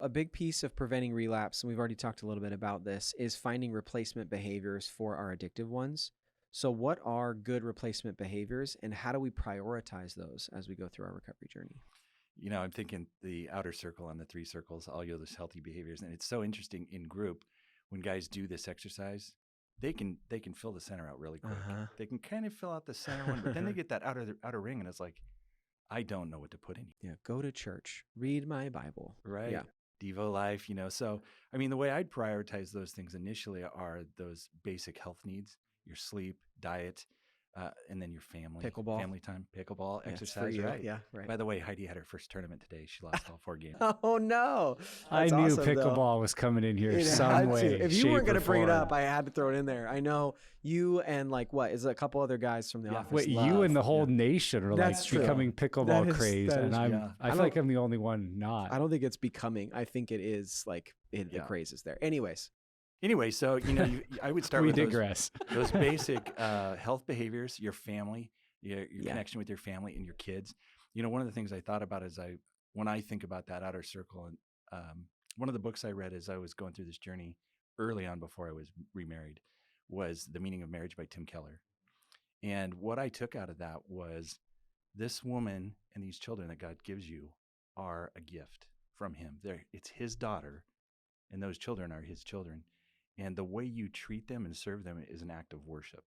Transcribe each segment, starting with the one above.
A big piece of preventing relapse, and we've already talked a little bit about this, is finding replacement behaviors for our addictive ones. So what are good replacement behaviors, and how do we prioritize those as we go through our recovery journey? I'm thinking the outer circle and the three circles, all those healthy behaviors. And it's so interesting in group when guys do this exercise, they can fill the center out really quick. They can kind of fill out the center one, but then they get that outer ring, and it's like, I don't know what to put in. Yeah, go to church, read my Bible. Right. Yeah. Devo life, So, I mean, the way I'd prioritize those things initially are those basic health needs, your sleep, diet, and then your family. Pickleball. Family time, pickleball, Yeah, exercise, right? Yeah, right. By the way, Heidi had her first tournament today. She lost all 4 games. Oh, no. I knew awesome, pickleball was coming in here It some had way. to. If you weren't going to bring it form. up, I had to throw it in there. I know you and is it a couple other guys from the office. Wait, you and the whole nation are That's like true. becoming pickleball crazed, and yeah. I feel like I'm the only one not. I don't think it's becoming. I think it is like the craze is there. Anyway, so I would start we with digress. those basic health behaviors, your family, your connection with your family and your kids. One of the things I thought about is when I think about that outer circle, and one of the books I read as I was going through this journey early on before I was remarried was The Meaning of Marriage by Tim Keller. And what I took out of that was this woman and these children that God gives you are a gift from him. It's his daughter, and those children are his children. And the way you treat them and serve them is an act of worship.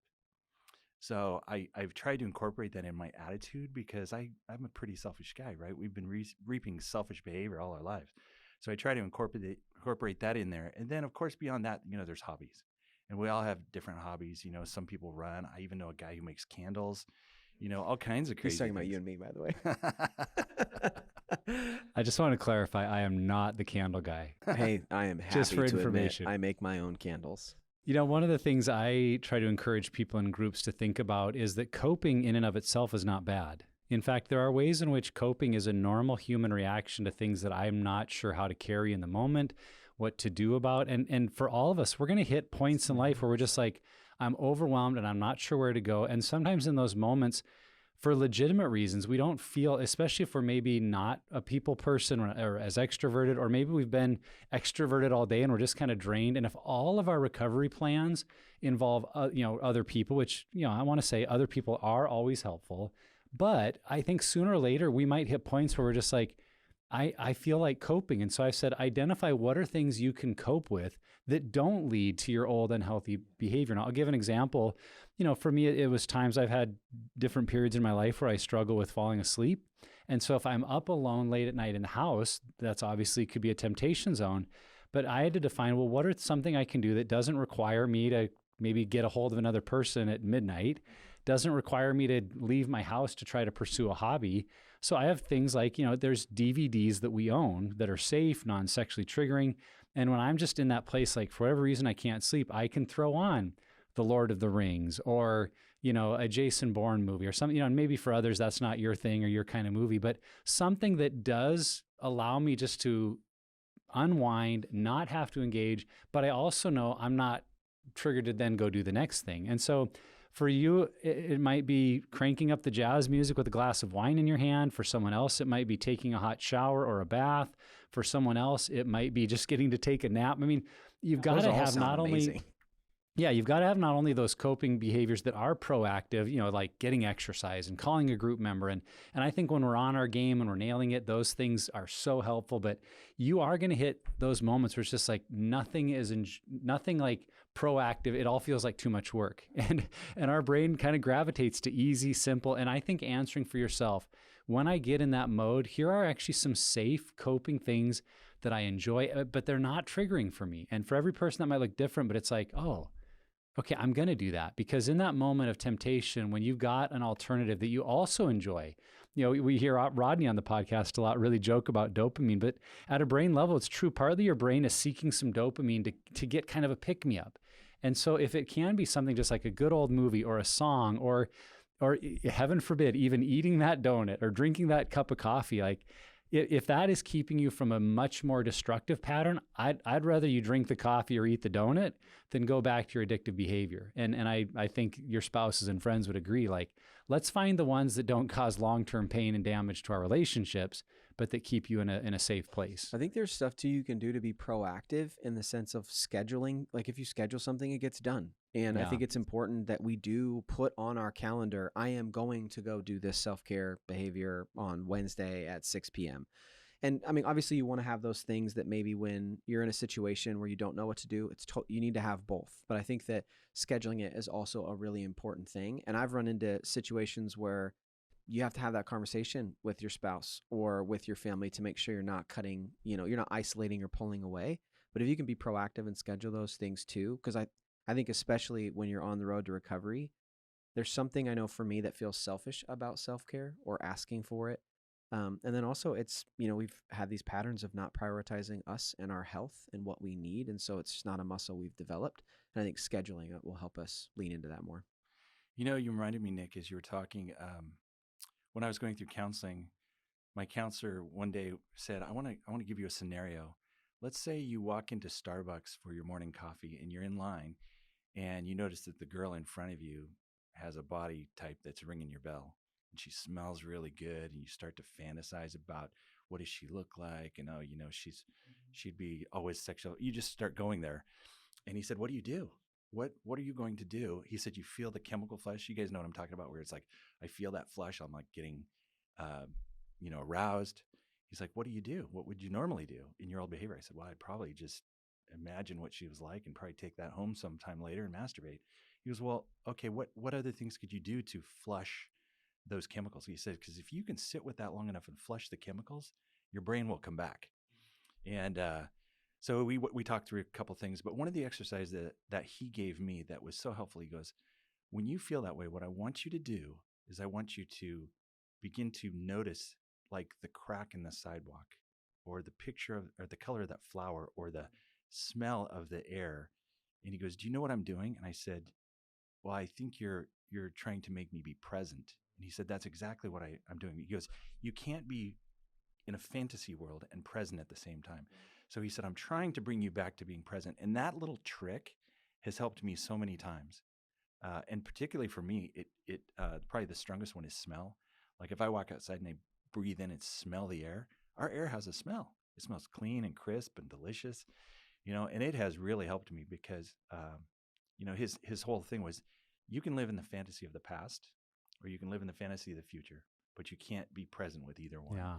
So I've tried to incorporate that in my attitude because I'm a pretty selfish guy, right? We've been reaping selfish behavior all our lives. So I try to incorporate that in there. And then, of course, beyond that, there's hobbies. And we all have different hobbies. Some people run. I even know a guy who makes candles, all kinds of crazy He's talking things. about you and me, by the way. I just want to clarify, I am not the candle guy. Hey, I am happy Just for to information. admit I make my own candles. One of the things I try to encourage people in groups to think about is that coping in and of itself is not bad. In fact, there are ways in which coping is a normal human reaction to things that I'm not sure how to carry in the moment, what to do about. And for all of us, we're going to hit points in life where we're just like, I'm overwhelmed and I'm not sure where to go. And sometimes in those moments, for legitimate reasons, we don't feel, especially if we're maybe not a people person or as extroverted, or maybe we've been extroverted all day and we're just kind of drained. And if all of our recovery plans involve, other people, which, I want to say other people are always helpful, but I think sooner or later we might hit points where we're just like, I feel like coping. And so I've said, identify what are things you can cope with that don't lead to your old unhealthy behavior. And I'll give an example. For me, it was times I've had different periods in my life where I struggle with falling asleep. And so if I'm up alone late at night in the house, that's obviously could be a temptation zone. But I had to define, well, what are something I can do that doesn't require me to maybe get a hold of another person at midnight, doesn't require me to leave my house to try to pursue a hobby. So I have things like, there's DVDs that we own that are safe, non-sexually triggering. And when I'm just in that place, like for whatever reason I can't sleep, I can throw on The Lord of the Rings or, a Jason Bourne movie or something, and maybe for others that's not your thing or your kind of movie, but something that does allow me just to unwind, not have to engage, but I also know I'm not triggered to then go do the next thing. And so for you, it might be cranking up the jazz music with a glass of wine in your hand. For someone else, it might be taking a hot shower or a bath. For someone else, it might be just getting to take a nap. I mean, you've got to have not only... Yeah, you've got to have not only those coping behaviors that are proactive, like getting exercise and calling a group member. And I think when we're on our game and we're nailing it, those things are so helpful. But you are going to hit those moments where it's just like nothing like proactive. It all feels like too much work. And our brain kind of gravitates to easy, simple. And I think answering for yourself, when I get in that mode, here are actually some safe coping things that I enjoy, but they're not triggering for me. And for every person that might look different, but it's like, oh, okay, I'm going to do that. Because in that moment of temptation, when you've got an alternative that you also enjoy, we hear Rodney on the podcast a lot really joke about dopamine, but at a brain level, it's true. Partly your brain is seeking some dopamine to get kind of a pick-me-up. And so if it can be something just like a good old movie or a song or heaven forbid, even eating that donut or drinking that cup of coffee, like if that is keeping you from a much more destructive pattern, I'd rather you drink the coffee or eat the donut than go back to your addictive behavior. And I think your spouses and friends would agree, like, let's find the ones that don't cause long-term pain and damage to our relationships, but that keep you in a safe place. I think there's stuff too you can do to be proactive in the sense of scheduling. Like if you schedule something, it gets done. And I Yeah. think it's important that we do put on our calendar, I am going to go do this self-care behavior on Wednesday at 6 p.m. And I mean, obviously you want to have those things that maybe when you're in a situation where you don't know what to do, you need to have both. But I think that scheduling it is also a really important thing. And I've run into situations where you have to have that conversation with your spouse or with your family to make sure you're not cutting, you're not isolating or pulling away. But if you can be proactive and schedule those things too, because I think especially when you're on the road to recovery, there's something I know for me that feels selfish about self-care or asking for it. And then also it's, we've had these patterns of not prioritizing us and our health and what we need. And so it's just not a muscle we've developed. And I think scheduling it will help us lean into that more. You reminded me, Nick, as you were talking, when I was going through counseling, my counselor one day said, I want to give you a scenario. Let's say you walk into Starbucks for your morning coffee and you're in line and you notice that the girl in front of you has a body type that's ringing your bell. And she smells really good, and you start to fantasize about what does she look like, and she'd be always sexual. You just start going there. And he said, "What do you do? What are you going to do?" He said, "You feel the chemical flush. You guys know what I'm talking about, where it's like I feel that flush. I'm like getting, aroused." He's like, "What do you do? What would you normally do in your old behavior?" I said, "Well, I'd probably just imagine what she was like and probably take that home sometime later and masturbate." He goes, "Well, okay, what other things could you do to flush those chemicals?" He said, "Because if you can sit with that long enough and flush the chemicals, your brain will come back." And so we talked through a couple things, but one of the exercises that he gave me that was so helpful, he goes, "When you feel that way, what I want you to do is I want you to begin to notice like the crack in the sidewalk or the picture of or the color of that flower or the smell of the air." And he goes, "Do you know what I'm doing?" And I said, "Well, I think you're trying to make me be present." And he said, "That's exactly what I'm doing." He goes, "You can't be in a fantasy world and present at the same time." So he said, "I'm trying to bring you back to being present." And that little trick has helped me so many times. And particularly for me, it probably the strongest one is smell. Like if I walk outside and I breathe in and smell the air, our air has a smell. It smells clean and crisp and delicious, and it has really helped me because, his whole thing was you can live in the fantasy of the past or you can live in the fantasy of the future, but you can't be present with either one. Yeah.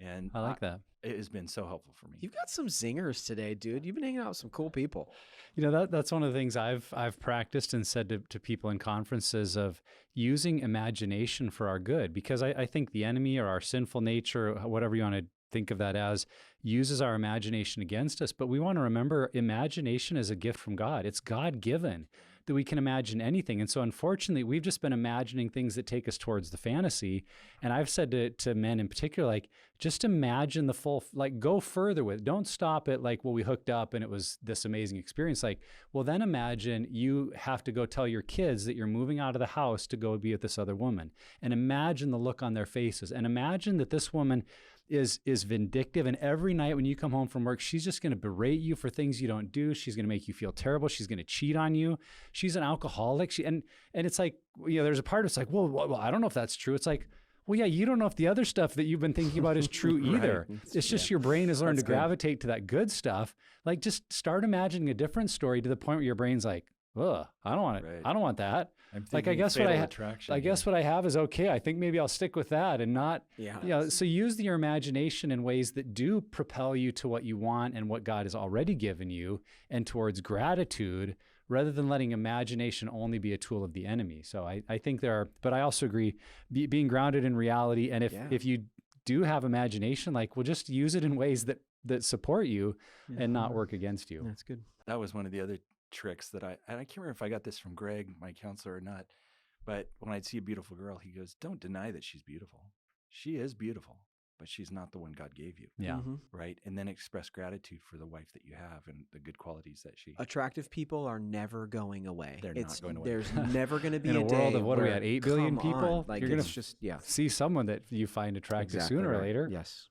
And I like that. It has been so helpful for me. You've got some zingers today, dude. You've been hanging out with some cool people. That's one of the things I've practiced and said to people in conferences of using imagination for our good, because I think the enemy or our sinful nature, whatever you want to think of that as, uses our imagination against us. But we want to remember imagination is a gift from God. It's God-given that we can imagine anything. And so unfortunately, we've just been imagining things that take us towards the fantasy. And I've said to men in particular, like, just imagine the full, like go further with it. Don't stop at like, well, we hooked up and it was this amazing experience. Like, well, then imagine you have to go tell your kids that you're moving out of the house to go be with this other woman. And imagine the look on their faces. And imagine that this woman is vindictive. And every night when you come home from work, she's just going to berate you for things you don't do. She's going to make you feel terrible. She's going to cheat on you. She's an alcoholic. And it's like, there's a part of it's like, well, I don't know if that's true. It's like, well, yeah, you don't know if the other stuff that you've been thinking about is true either. Right. It's just your brain has learned to gravitate to that good stuff. Like just start imagining a different story to the point where your brain's like, ugh, I don't want it. Right. I don't want that. Like, I guess what what I have is okay. I think maybe I'll stick with that and not, so use your imagination in ways that do propel you to what you want and what God has already given you and towards gratitude, rather than letting imagination only be a tool of the enemy. So I think but I also agree, being grounded in reality. And if you do have imagination, like, well, just use it in ways that support you and not work against you. That's good. That was one of the other tricks that I can't remember if I got this from Greg, my counselor, or not, but when I'd see a beautiful girl, he goes, "Don't deny that she's beautiful. She is beautiful, but she's not the one God gave you." Yeah. Mm-hmm. Right. And then express gratitude for the wife that you have and the good qualities that she. Attractive people are never going away. They're not going away. There's never going to be in a day world of what are we where, at, 8 billion people? Like, you're going to just see someone that you find attractive sooner or later. Yes.